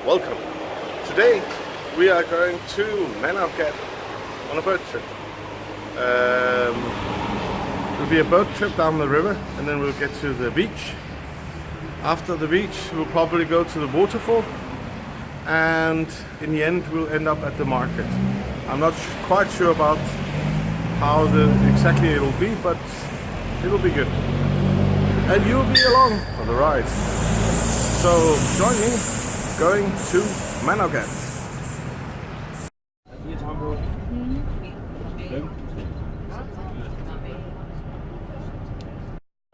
Welcome. Today we are going to Manavgat on a boat trip. It'll be a boat trip down the river and then we'll get to the beach. After the beach we'll probably go to the waterfall and in the end we'll end up at the market. I'm not quite sure about how exactly it'll be, but it'll be good. And you'll be along for the ride. So join me going to Manavgat.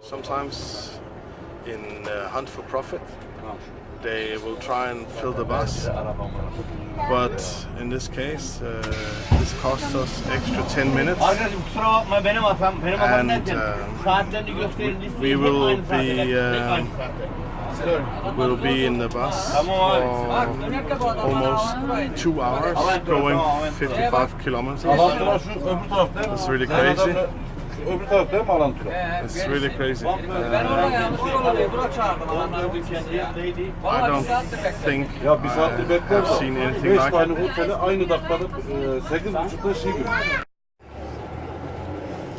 Sometimes in hunt for profit they will try and fill the bus, but in this case this costs us extra 10 minutes and we'll be in the bus for almost 2 hours going 55 kilometers. It's really crazy. It's really crazy. I don't think I've seen anything like it.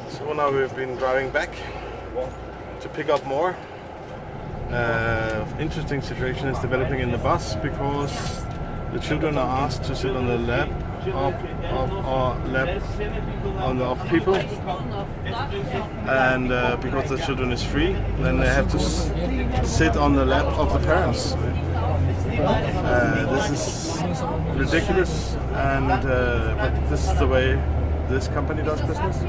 So now we've been driving back to pick up more. Interesting situation is developing in the bus because the children are asked to sit on the lap of people, and because the children is free, then they have to sit on the lap of the parents. This is ridiculous, and but this is the way this company does business,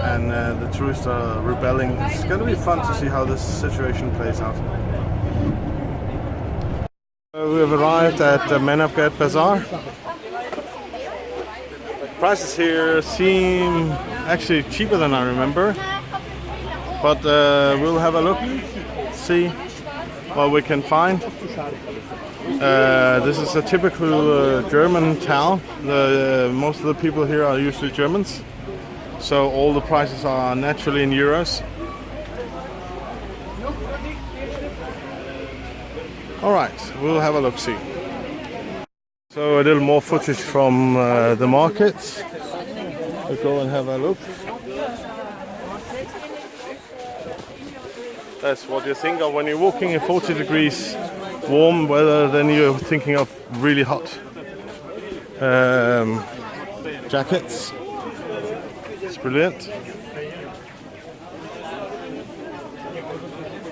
and the tourists are rebelling. It's going to be fun to see how this situation plays out. We have arrived at the Manavgat Bazaar. Prices here seem actually cheaper than I remember, but we'll have a look, see what we can find. This is a typical German town. Most of the people here are usually Germans, so all the prices are naturally in euros. Alright, we'll have a look-see. So a little more footage from the market. We'll go and have a look. That's what you think of when you're walking in 40 degrees warm weather, then you're thinking of really hot jackets. It's brilliant.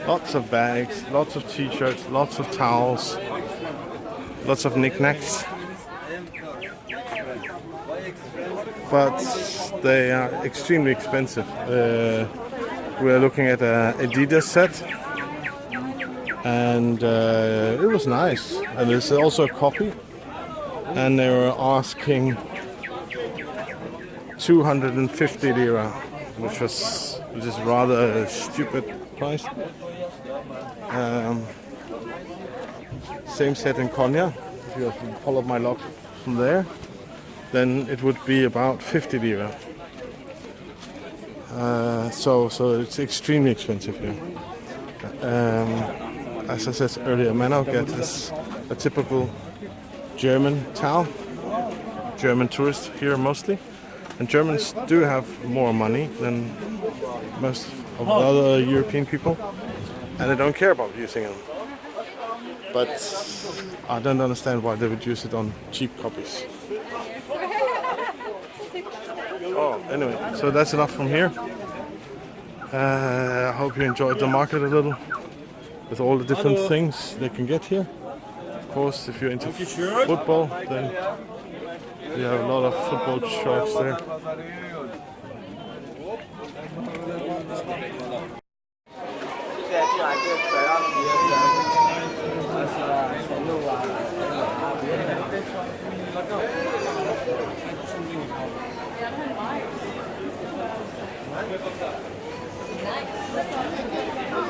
Lots of bags, lots of t-shirts, lots of towels, lots of knickknacks. But they are extremely expensive. We are looking at an Adidas set, and it was nice. And there's also a copy, and they were asking 250 lira, which is rather a stupid price. Same set in Konya. If you follow my log from there, then it would be about 50 lira. So it's extremely expensive here. As I said earlier, Manavgat is a typical German town. German tourists here mostly, and Germans do have more money than most of the other European people, and they don't care about using them. But I don't understand why they would use it on cheap copies. Oh, anyway, so that's enough from here. I hope you enjoyed the market a little, with all the different things they can get here. Of course, if you're into football, then you have a lot of football shirts there.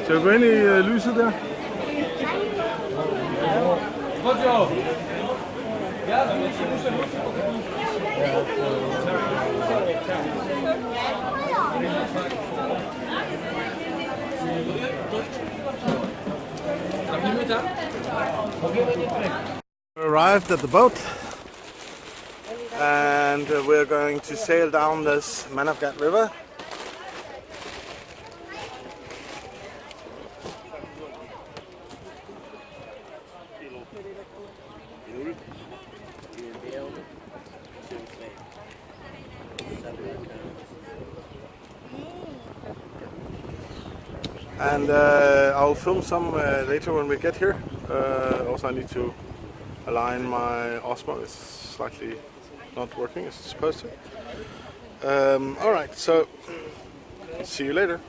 Skal vi gå ind i lyset der? We arrived at the boat and we're going to sail down this Manavgat river. And I'll film some later when we get here. Also I need to align my Osmo. It's slightly not working as it's supposed to. Alright, so see you later.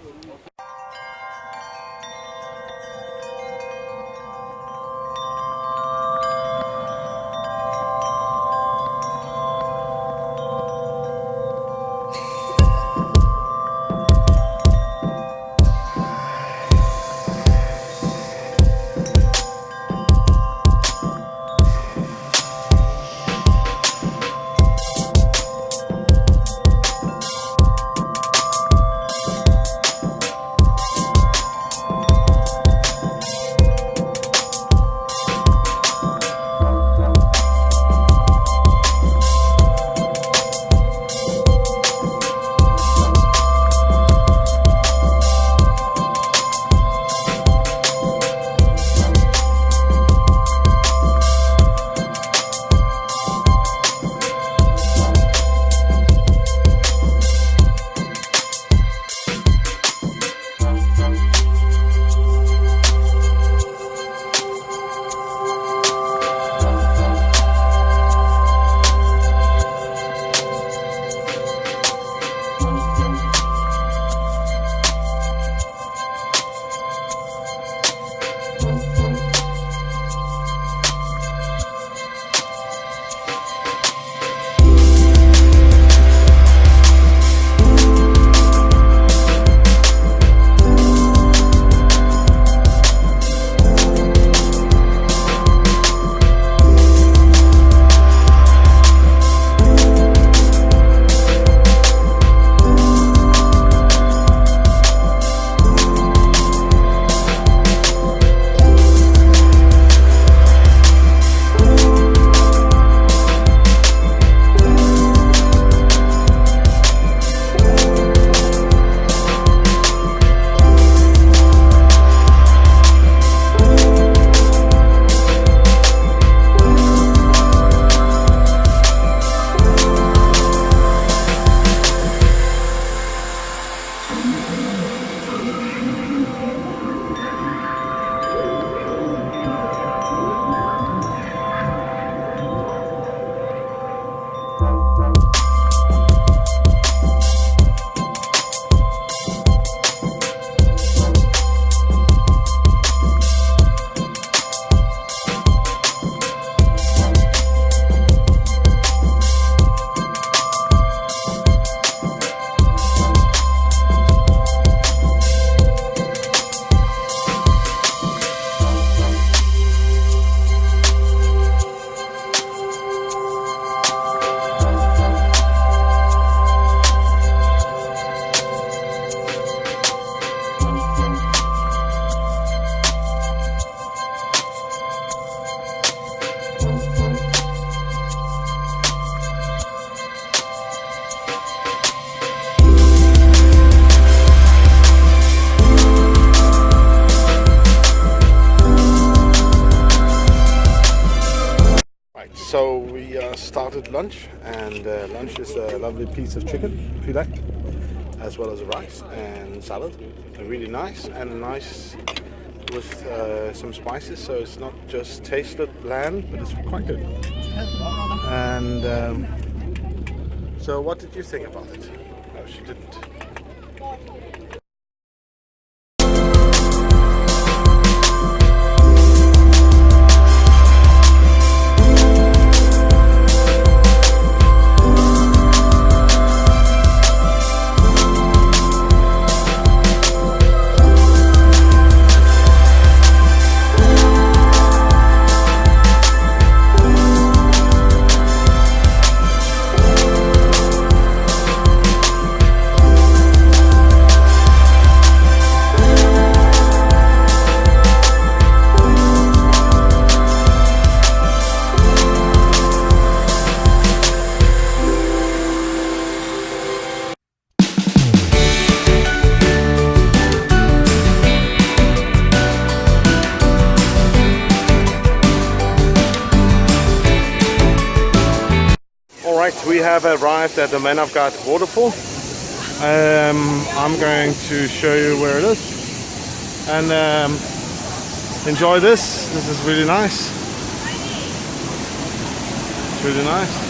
So we started lunch, and lunch is a lovely piece of chicken, if you like, as well as rice and salad. Really nice, and nice with some spices, so it's not just tasted bland, but it's quite good. And so what did you think about it? No, she didn't. Alright, we have arrived at the Manavgat waterfall. I'm going to show you where it is and enjoy this. This is really nice. It's really nice.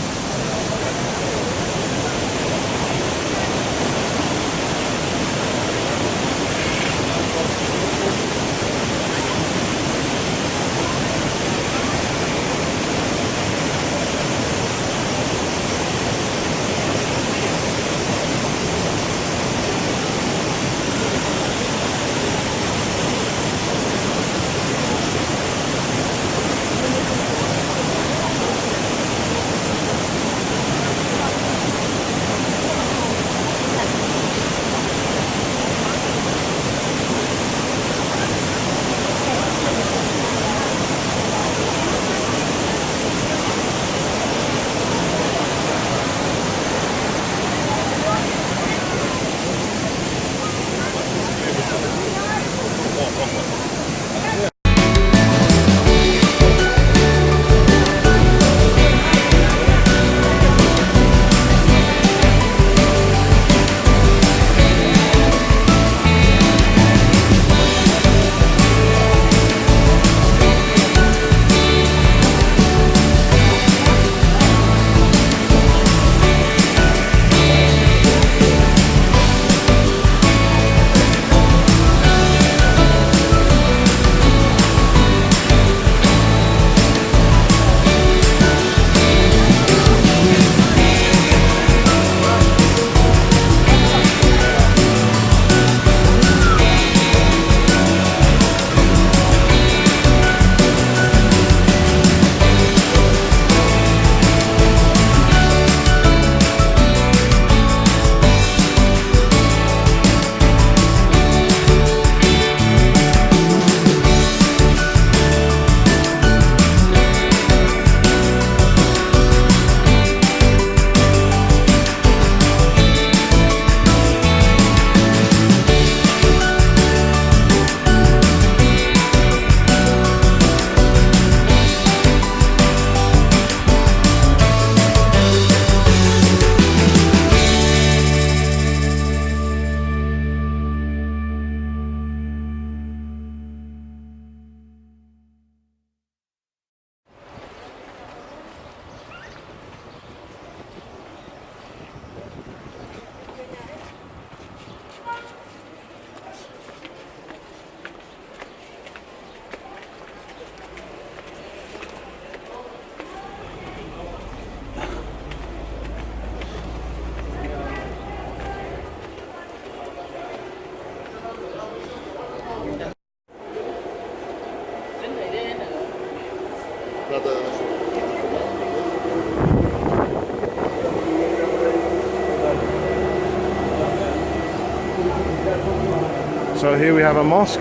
So here we have a mosque.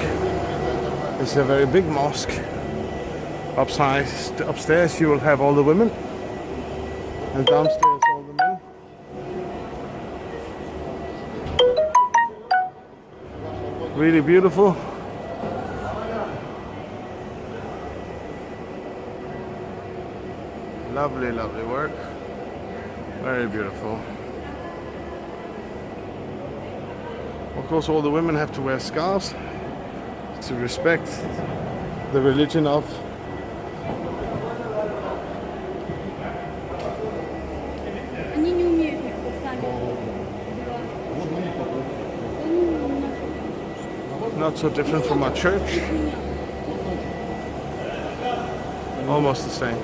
It's a very big mosque. Upstairs you will have all the women, and downstairs all the men. Really beautiful. Lovely, lovely work. Very beautiful. Of course, all the women have to wear scarves to respect the religion of not so different from our church. Almost the same.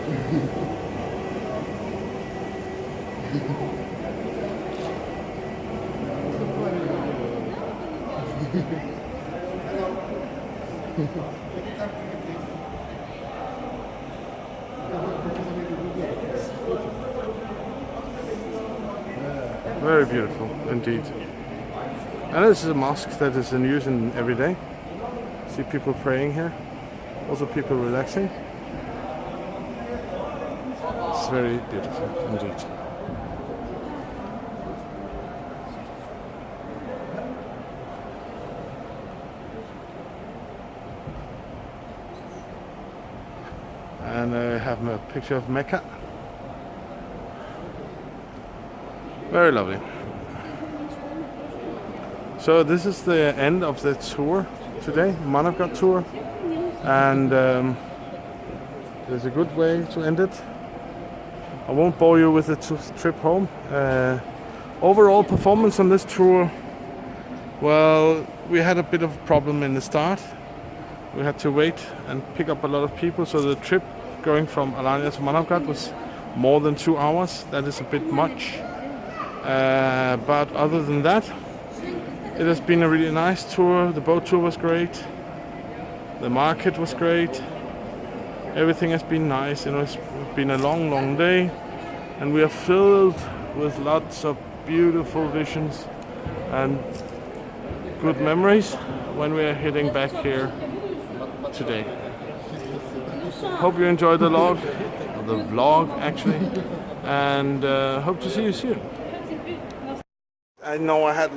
Very beautiful indeed. And this is a mosque that is in use every day. See people praying here, also people relaxing. It's very beautiful indeed. And I have a picture of Mecca. Very lovely. So this is the end of the tour today, Manavgat tour, and there's a good way to end it. I won't bore you with the trip home. Overall performance on this tour, well, we had a bit of a problem in the start. We had to wait and pick up a lot of people, so the trip going from Alanya to Manavgat was more than 2 hours. That is a bit much. But other than that, it has been a really nice tour. The boat tour was great. The market was great. Everything has been nice. You know, it's been a long, long day, and we are filled with lots of beautiful visions and good memories when we are heading back here today. Hope you enjoyed the vlog actually, and hope to see you soon. I know I had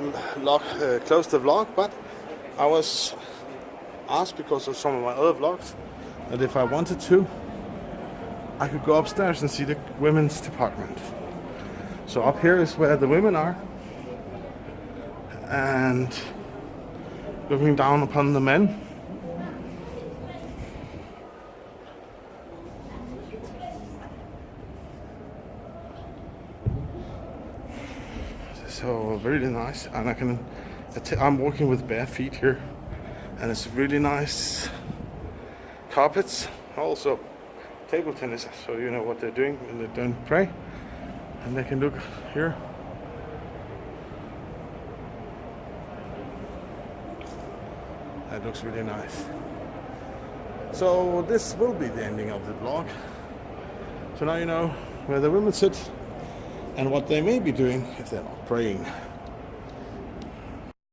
closed the vlog, but I was asked because of some of my other vlogs that if I wanted to, I could go upstairs and see the women's department. So up here is where the women are, and looking down upon the men. So really nice, and I'm walking with bare feet here, and it's really nice carpets. Also table tennis, so you know what they're doing when they don't pray, and they can look here. That looks really nice. So this will be the ending of the vlog. So now you know where the women sit and what they may be doing if they're not praying.